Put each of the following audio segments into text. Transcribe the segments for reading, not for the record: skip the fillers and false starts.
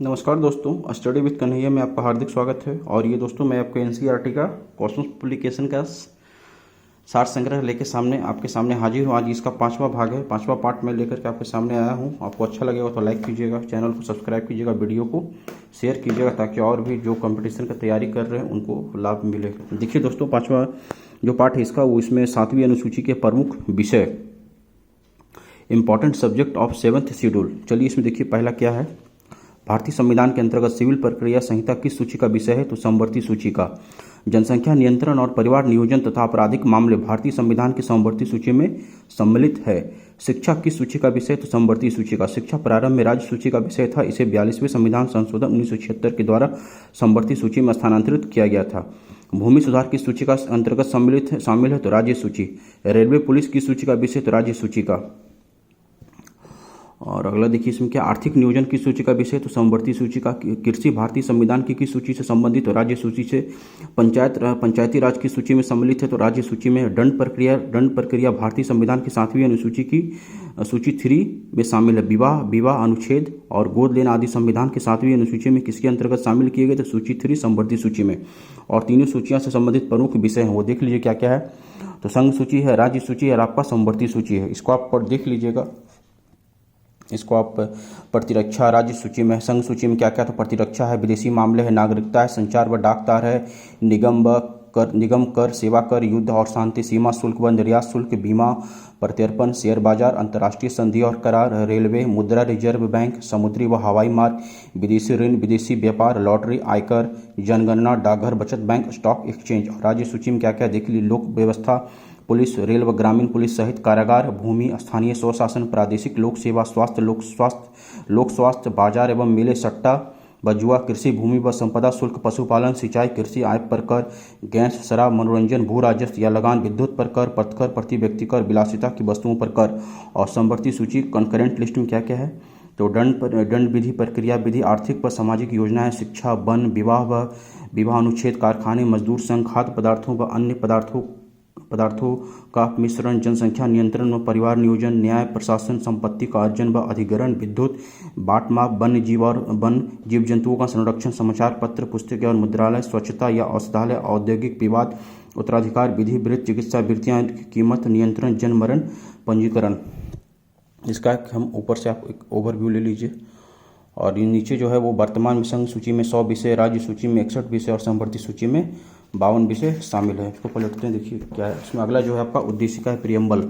नमस्कार दोस्तों, study with Kanhaiya में आपका हार्दिक स्वागत है। और ये दोस्तों, मैं आपको एनसीईआरटी का क्वेश्चन पब्लिकेशन का सार संग्रह लेके आपके सामने हाजिर हूँ। आज इसका 5वां भाग है, 5वां पार्ट में लेकर के आपके सामने आया हूँ। आपको अच्छा लगेगा तो लाइक कीजिएगा, चैनल को सब्सक्राइब कीजिएगा, वीडियो को शेयर कीजिएगा ताकि और भी जो कंपटीशन की तैयारी कर रहे हैं उनको लाभ मिले। देखिए दोस्तों, 5वां जो पार्ट है इसका, वो इसमें 7वीं अनुसूची के प्रमुख विषय, important subject of 7th schedule. चलिए इसमें देखिए पहला क्या है। भारतीय संविधान के अंतर्गत सिविल प्रक्रिया संहिता किस सूची का विषय है? तो समवर्ती सूची का। जनसंख्या नियंत्रण और परिवार नियोजन तथा आपराधिक मामले भारतीय संविधान की समवर्ती सूची में सम्मिलित है। शिक्षा किस सूची का विषय? तो समवर्ती सूची का। शिक्षा प्रारंभ में राज्य सूची का विषय था, इसे 42वें संविधान संशोधन 1976 के द्वारा समवर्ती सूची में स्थानांतरित किया गया था। भूमि सुधार किस सूची का अंतर्गत शामिल है? तो राज्य सूची। रेलवे पुलिस किस सूची का विषय? तो राज्य सूची का। और अगला देखिए इसमें क्या, आर्थिक नियोजन की सूची का विषय? तो समवर्ती सूची का। कृषि भारतीय संविधान की किस सूची से संबंधित? तो राज्य सूची से। पंचायती राज की सूची में सम्मिलित है? तो राज्य सूची में। दंड प्रक्रिया भारतीय संविधान की 7वीं अनुसूची की सूची 3 में शामिल है। विवाह अनुच्छेद और गोद लेना आदि संविधान की 7वीं अनुसूची में किसके अंतर्गत शामिल किए गए? तो सूची 3 समवर्ती सूची में। और तीनों सूचियों से संबंधित प्रमुख विषय हैं, वो देख लीजिए क्या क्या है। तो संघ सूची है, राज्य सूची है और आपका समवर्ती सूची है। इसको आप देख लीजिएगा। इसको आप प्रतिरक्षा राज्य सूची में। संघ सूची में क्या क्या? तो प्रतिरक्षा है, विदेशी मामले है, नागरिकता है, संचार व डाक तार है, निगम कर, सेवा कर, युद्ध और शांति, सीमा शुल्क व निर्यात शुल्क, बीमा, प्रत्यर्पण, शेयर बाजार, अंतर्राष्ट्रीय संधि और करार, रेलवे, मुद्रा रिजर्व बैंक, समुद्री व हवाई मार्ग, विदेशी ऋण, विदेशी व्यापार, लॉटरी, आयकर, जनगणना, डाकघर, बचत बैंक, स्टॉक एक्सचेंज। और राज्य सूची में क्या क्या देख लीजिए, लोक व्यवस्था, पुलिस, रेल व ग्रामीण पुलिस सहित कारागार, भूमि, स्थानीय स्वशासन, प्रादेशिक लोक सेवा, लोक स्वास्थ्य, बाजार एवं मेले, सट्टा व जुआ, कृषि, भूमि व संपदा शुल्क, पशुपालन, सिंचाई, कृषि, आय पर कर, गैस, शराब, मनोरंजन, भू राजस्व या लगान, विद्युत पर कर, पथकर, प्रति व्यक्ति कर, विलासिता की वस्तुओं पर कर। और समवर्ती सूची कंकरेंट लिस्ट में क्या क्या है? तो दंड विधि, प्रक्रिया विधि, आर्थिक व सामाजिक योजनाएं, शिक्षा, वन, विवाह अनुच्छेद, कारखाने, मजदूर संघ, खाद्य पदार्थों व अन्य पदार्थों का मिश्रण, जनसंख्या नियंत्रण व परिवार नियोजन, न्याय प्रशासन, संपत्ति का अर्जन व अधिग्रहण, विद्युत, बाट माप, वन्य जीव जंतुओं का संरक्षण, समाचार पत्र, पुस्तकें और मुद्रालय, स्वच्छता या औषधालय, औद्योगिक विवाद, उत्तराधिकार विधि, वृत्त, चिकित्सा वृत्तियां, कीमत नियंत्रण, जन्म मरण पंजीकरण। इसका हम ऊपर से आप एक ओवरव्यू ले लीजिए। और ये नीचे जो है वो वर्तमान में संघ सूची में 100 विषय, राज्य सूची में 61 विषय और समवर्ती सूची में 52 विषय शामिल है। इसको पलटते हैं, देखिए क्या है इसमें। अगला जो है आपका उद्देशिका है, प्रियम्बल।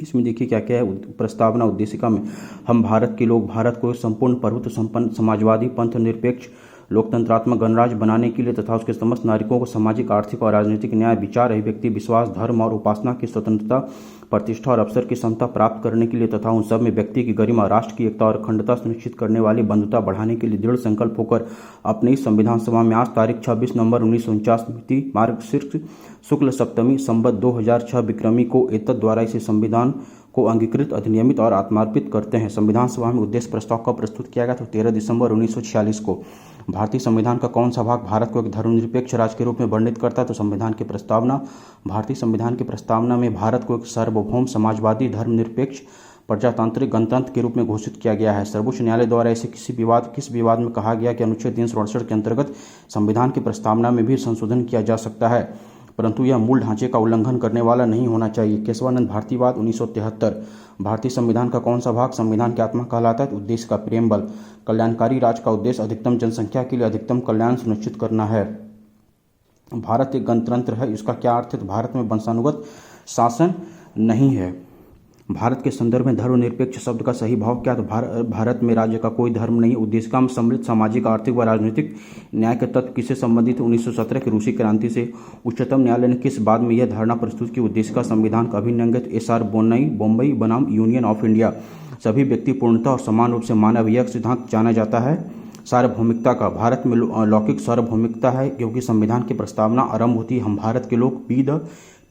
इसमें देखिए क्या क्या है। प्रस्तावना उद्देशिका में, हम भारत के लोग भारत को संपूर्ण प्रभुत्व संपन्न समाजवादी पंथ निरपेक्ष लोकतंत्रात्मक गणराज्य बनाने के लिए तथा उसके समस्त नागरिकों को सामाजिक, आर्थिक और राजनीतिक न्याय, विचार, अभिव्यक्ति, विश्वास, धर्म और उपासना की स्वतंत्रता, प्रतिष्ठा और अवसर की समता प्राप्त करने के लिए तथा उन सब में व्यक्ति की गरिमा, राष्ट्र की एकता और अखंडता सुनिश्चित करने वाली बंधुता बढ़ाने के लिए दृढ़ संकल्प होकर अपनी इस संविधान सभा में आज तारीख 26 नवंबर 1949 मिति मार्गशीर्ष शुक्ल सप्तमी संवत 2006 विक्रमी को एतद द्वारा इसे संविधान को अंगीकृत, अधिनियमित और आत्मार्पित करते हैं। संविधान सभा में उद्देश्य प्रस्ताव का प्रस्तुत किया गया था 13 दिसंबर 1946 को। भारतीय संविधान का कौन सा भाग भारत को एक धर्मनिरपेक्ष राज्य के रूप में वर्णित करता है? तो संविधान की प्रस्तावना। भारतीय संविधान की प्रस्तावना में भारत को एक सार्वभौम समाजवादी धर्मनिरपेक्ष प्रजातांत्रिक गणतंत्र के रूप में घोषित किया गया है। सर्वोच्च न्यायालय द्वारा ऐसे किस विवाद में कहा गया कि अनुच्छेद 368 के अंतर्गत संविधान की प्रस्तावना में भी संशोधन किया जा सकता है, परंतु यह मूल ढांचे का उल्लंघन करने वाला नहीं होना चाहिए। केशवानंद भारतीवाद 1973। भारतीय संविधान का कौन सा भाग संविधान की आत्मा कहलाता है? उद्देश्य का, प्रियम्बल। कल्याणकारी राज्य का उद्देश्य अधिकतम जनसंख्या के लिए अधिकतम कल्याण सुनिश्चित करना है। भारत एक गणतंत्र है, इसका क्या अर्थ है? तो भारत में वंशानुगत शासन नहीं है। भारत के संदर्भ में धर्मनिरपेक्ष शब्द का सही भाव क्या? तो भारत में राज्य का कोई धर्म नहीं। उद्देशिका में सम्मिलित सामाजिक, आर्थिक व राजनीतिक न्याय के तत्व किससे संबंधित? 1917 की रूसी क्रांति से। उच्चतम न्यायालय ने किस बाद में यह धारणा प्रस्तुत की? उद्देशिका संविधान का अभिन्न अंग SR बोम्बई बनाम यूनियन ऑफ इंडिया। सभी व्यक्ति पूर्णतः और समान रूप से मानव, यह सिद्धांत जाना जाता है। सार्वभौमिकता का, भारत में लौकिक सार्वभौमिकता है क्योंकि संविधान की प्रस्तावना आरंभ होती है हम भारत के लोग, be the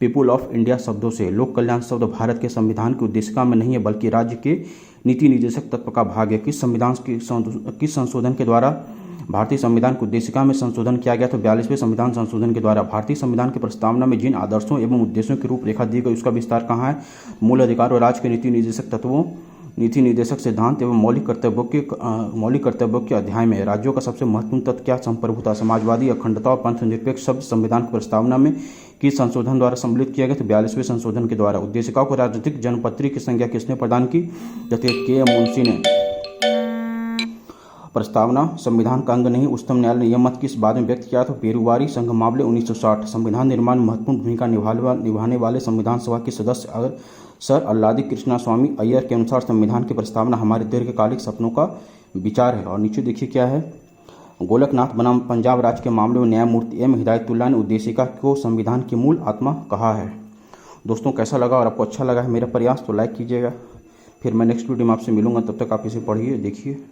people of India शब्दों से। लोक कल्याण शब्द भारत के संविधान की उद्देशिका में नहीं है बल्कि राज्य के नीति निर्देशक तत्व का भाग है। किस संशोधन के द्वारा भारतीय संविधान की उद्देशिका में संशोधन किया गया? तो 42वें संविधान संशोधन के द्वारा। भारतीय संविधान की प्रस्तावना में जिन आदर्शों एवं उद्देश्यों की रूपरेखा दी गई उसका विस्तार कहाँ है? मूल अधिकार और राज्य के नीति निर्देशक तत्वों नीति निर्देशक सिद्धांत एवं मौलिक कर्तव्यों के अध्याय में राज्यों का सबसे महत्वपूर्ण तत्व क्या? संप्रभुता, समाजवादी, अखंडता और पंथ निरपेक्ष शब्द संविधान की प्रस्तावना में किस संशोधन द्वारा सम्मिलित किया गया? तो 42वें संशोधन के द्वारा। उद्देशिकाओं को राजनीतिक जनपत्री की संज्ञा किसने प्रदान की? जैसे के एम मुंशी ने। प्रस्तावना संविधान का अंग नहीं, उच्चतम न्यायालय ने यह मत किस बाद में व्यक्त किया? तो पेरुवारी संघमावले 1960। संविधान निर्माण में महत्वपूर्ण भूमिका निभाने वाले संविधान सभा के सदस्य अगर सर अल्लादी कृष्णास्वामी अय्यर के अनुसार संविधान की प्रस्तावना हमारे दीर्घकालिक सपनों का विचार है। और नीचे देखिए क्या है, गोलकनाथ बनाम पंजाब राज्य के मामले में न्यायमूर्ति एम हिदायतुल्लाह ने उद्देशिका को संविधान की मूल आत्मा कहा है। दोस्तों कैसा लगा और आपको अच्छा लगा है मेरा प्रयास तो लाइक कीजिएगा। फिर मैं नेक्स्ट वीडियो में आपसे मिलूंगा, तब तक आप इसे पढ़िए देखिए।